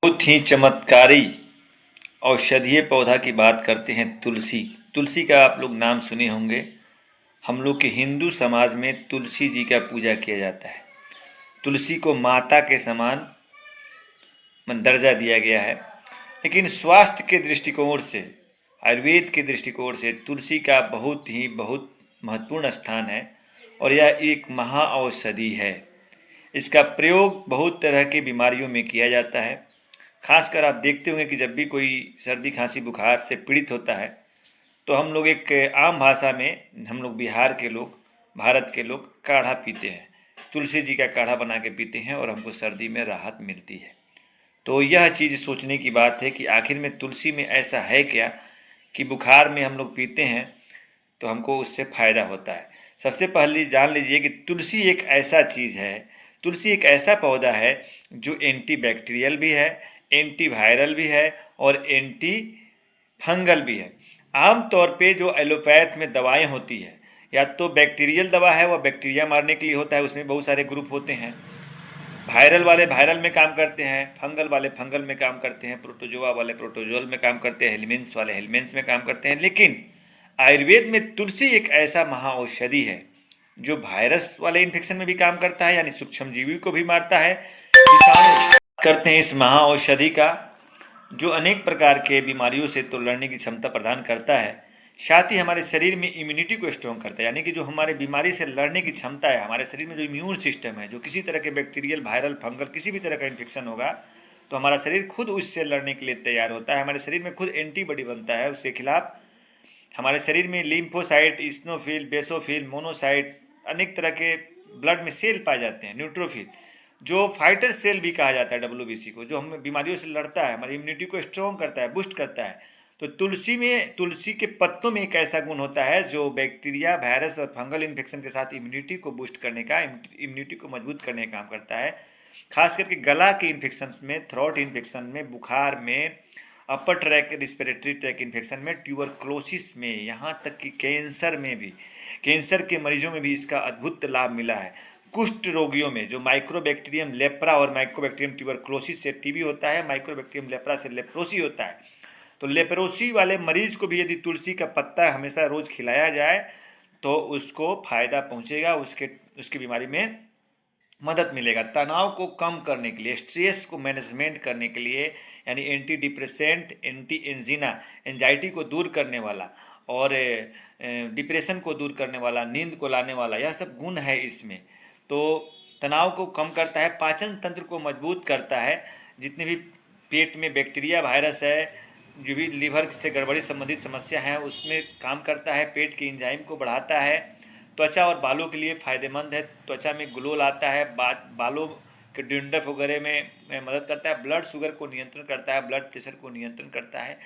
बहुत ही चमत्कारी औषधीय पौधा की बात करते हैं तुलसी। तुलसी का आप लोग नाम सुने होंगे। हम लोग के हिंदू समाज में तुलसी जी का पूजा किया जाता है। तुलसी को माता के समान दर्जा दिया गया है। लेकिन स्वास्थ्य के दृष्टिकोण से, आयुर्वेद के दृष्टिकोण से तुलसी का बहुत महत्वपूर्ण स्थान है और यह एक महाऔषधि है। इसका प्रयोग बहुत तरह के बीमारियों में किया जाता है। खासकर आप देखते होंगे कि जब भी कोई सर्दी खांसी बुखार से पीड़ित होता है तो हम लोग एक आम भाषा में, हम लोग बिहार के लोग, भारत के लोग काढ़ा पीते हैं। तुलसी जी का काढ़ा बना के पीते हैं और हमको सर्दी में राहत मिलती है। तो यह चीज़ सोचने की बात है कि आखिर में तुलसी में ऐसा है क्या कि बुखार में हम लोग पीते हैं तो हमको उससे फ़ायदा होता है। सबसे पहले जान लीजिए कि तुलसी एक ऐसा चीज़ है, तुलसी एक ऐसा पौधा है जो एंटी बैक्टीरियल भी है, एंटी वायरल भी है और एंटी फंगल भी है। आम तौर पे जो एलोपैथ में दवाएं होती है, या तो बैक्टीरियल दवा है, वह बैक्टीरिया मारने के लिए होता है, उसमें बहुत सारे ग्रुप होते हैं। वायरल वाले वायरल में काम करते हैं, फंगल वाले फंगल में काम करते हैं, प्रोटोजोआ वाले प्रोटोजोल में काम करते हैं, हेलमिन्स वाले हेलमिन्स में काम करते हैं। लेकिन आयुर्वेद में तुलसी एक ऐसा महाऔषधि है जो वायरस वाले इन्फेक्शन में भी काम करता है, यानी सूक्ष्म जीवी को भी मारता है। विषाणु करते हैं इस महाऔषधि का, जो अनेक प्रकार के बीमारियों से तो लड़ने की क्षमता प्रदान करता है, साथ ही हमारे शरीर में इम्यूनिटी को स्ट्रॉन्ग करता है। यानी कि जो हमारे बीमारी से लड़ने की क्षमता है, हमारे शरीर में जो इम्यून सिस्टम है, जो किसी तरह के बैक्टीरियल, वायरल, फंगल, किसी भी तरह का इन्फेक्शन होगा तो हमारा शरीर खुद उससे लड़ने के लिए तैयार होता है। हमारे शरीर में खुद एंटीबॉडी बनता है उसके खिलाफ। हमारे शरीर में लिम्फोसाइट, इस्नोफिल, बेसोफिल, मोनोसाइट, अनेक तरह के ब्लड में सेल पाए जाते हैं, न्यूट्रोफिल, जो फाइटर सेल भी कहा जाता है WBC को, जो हम बीमारियों से लड़ता है, हमारी इम्यूनिटी को स्ट्रॉन्ग करता है, बूस्ट करता है। तो तुलसी के पत्तों में एक ऐसा गुण होता है जो बैक्टीरिया, वायरस और फंगल इन्फेक्शन के साथ इम्यूनिटी को बूस्ट करने का, इम्यूनिटी को मजबूत करने का काम करता है। खास करके गला के इन्फेक्शन में, थ्रोट इन्फेक्शन में, बुखार में, अपर ट्रैक रिस्पिरेटरी ट्रैक इन्फेक्शन में, ट्यूबरक्लोसिस में, यहाँ तक कि कैंसर में भी, कैंसर के मरीजों में भी इसका अद्भुत लाभ मिला है। कुष्ठ रोगियों में जो माइक्रोबैक्टीरियम लेप्रा और माइक्रोबैक्टीरियम ट्यूबरक्लोसिस से टीबी होता है, माइक्रोबैक्टीरियम लेप्रा से लेप्रोसी होता है, तो लेप्रोसी वाले मरीज को भी यदि तुलसी का पत्ता हमेशा रोज खिलाया जाए तो उसको फायदा पहुंचेगा, उसकी बीमारी में मदद मिलेगा। तनाव को कम करने के लिए, स्ट्रेस को मैनेजमेंट करने के लिए, यानी एंटी डिप्रेसेंट, एंटी एंजीना, एंजाइटी को दूर करने वाला और डिप्रेशन को दूर करने वाला, नींद को लाने वाला, यह सब गुण है इसमें। तो तनाव को कम करता है, पाचन तंत्र को मजबूत करता है, जितने भी पेट में बैक्टीरिया, वायरस है, जो भी लीवर से गड़बड़ी संबंधित समस्या है उसमें काम करता है, पेट के एंजाइम को बढ़ाता है। त्वचा और बालों के लिए फ़ायदेमंद है, त्वचा में ग्लो लाता है, बालों के डंडफ वगैरह में मदद करता है, ब्लड शुगर को नियंत्रण करता है, ब्लड प्रेशर को नियंत्रण करता है।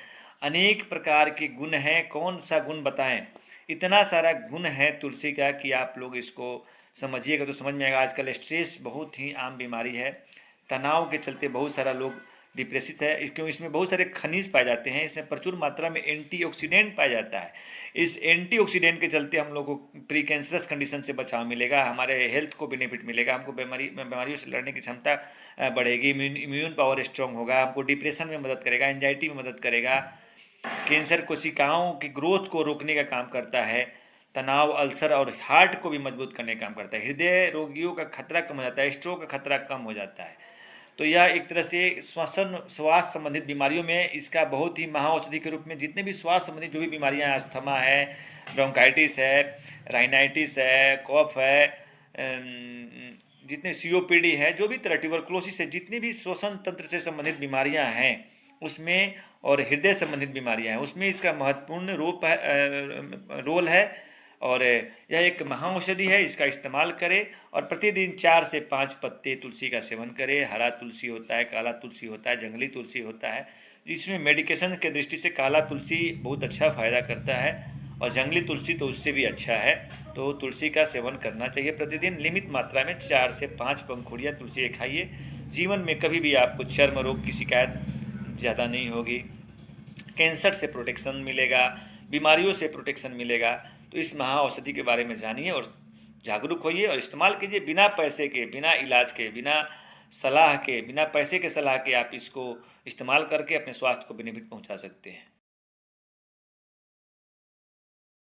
अनेक प्रकार के गुण हैं, कौन सा गुण बताएं, इतना सारा गुण है तुलसी का कि आप लोग इसको समझिएगा तो समझ में आएगा। आजकल स्ट्रेस बहुत ही आम बीमारी है, तनाव के चलते बहुत सारा लोग डिप्रेसिव है, क्योंकि इसमें बहुत सारे खनिज पाए जाते हैं, इसमें प्रचुर मात्रा में एंटीऑक्सीडेंट पाया जाता है। इस एंटीऑक्सीडेंट के चलते हम लोग को प्री कैंसरस कंडीशन से बचाव मिलेगा, हमारे हेल्थ को बेनिफिट मिलेगा, हमको बीमारियों से लड़ने की क्षमता बढ़ेगी, इम्यून पावर स्ट्रांग होगा, हमको डिप्रेशन में मदद करेगा, एंजाइटी में मदद करेगा, कैंसर कोशिकाओं की ग्रोथ को रोकने का काम करता है, तनाव, अल्सर और हार्ट को भी मजबूत करने का काम करता है, हृदय रोगियों का खतरा कम हो जाता है, स्ट्रोक का खतरा कम हो जाता है। तो यह एक तरह से श्वास संबंधित बीमारियों में इसका बहुत ही महाऔषधि के रूप में, जितने भी श्वास संबंधित जो भी बीमारियां, अस्थमा है, ब्रोंकाइटिस है, राइनाइटिस है, कफ है, जितने COPD है, जो भी तरह ट्यूबरक्लोसिस है, जितनी भी श्वसन तंत्र से संबंधित बीमारियां हैं उसमें, और हृदय संबंधित बीमारियां हैं उसमें इसका महत्वपूर्ण रोल है। और यह एक महाऔषधि है, इसका इस्तेमाल करें और प्रतिदिन 4 से 5 पत्ते तुलसी का सेवन करें। हरा तुलसी होता है, काला तुलसी होता है, जंगली तुलसी होता है, जिसमें मेडिकेशन के दृष्टि से काला तुलसी बहुत अच्छा फ़ायदा करता है और जंगली तुलसी तो उससे भी अच्छा है। तो तुलसी का सेवन करना चाहिए प्रतिदिन, लिमिट मात्रा में 4 से 5 पंखुड़ियाँ तुलसी खाइए। जीवन में कभी भी आपको चर्म रोग की शिकायत ज़्यादा नहीं होगी, कैंसर से प्रोटेक्शन मिलेगा, बीमारियों से प्रोटेक्शन मिलेगा। तो इस महाऔषधि के बारे में जानिए और जागरूक होइए और इस्तेमाल कीजिए, बिना पैसे के, बिना इलाज के, बिना सलाह के, बिना पैसे के सलाह के आप इसको इस्तेमाल करके अपने स्वास्थ्य को बेनिफिट पहुंचा सकते हैं।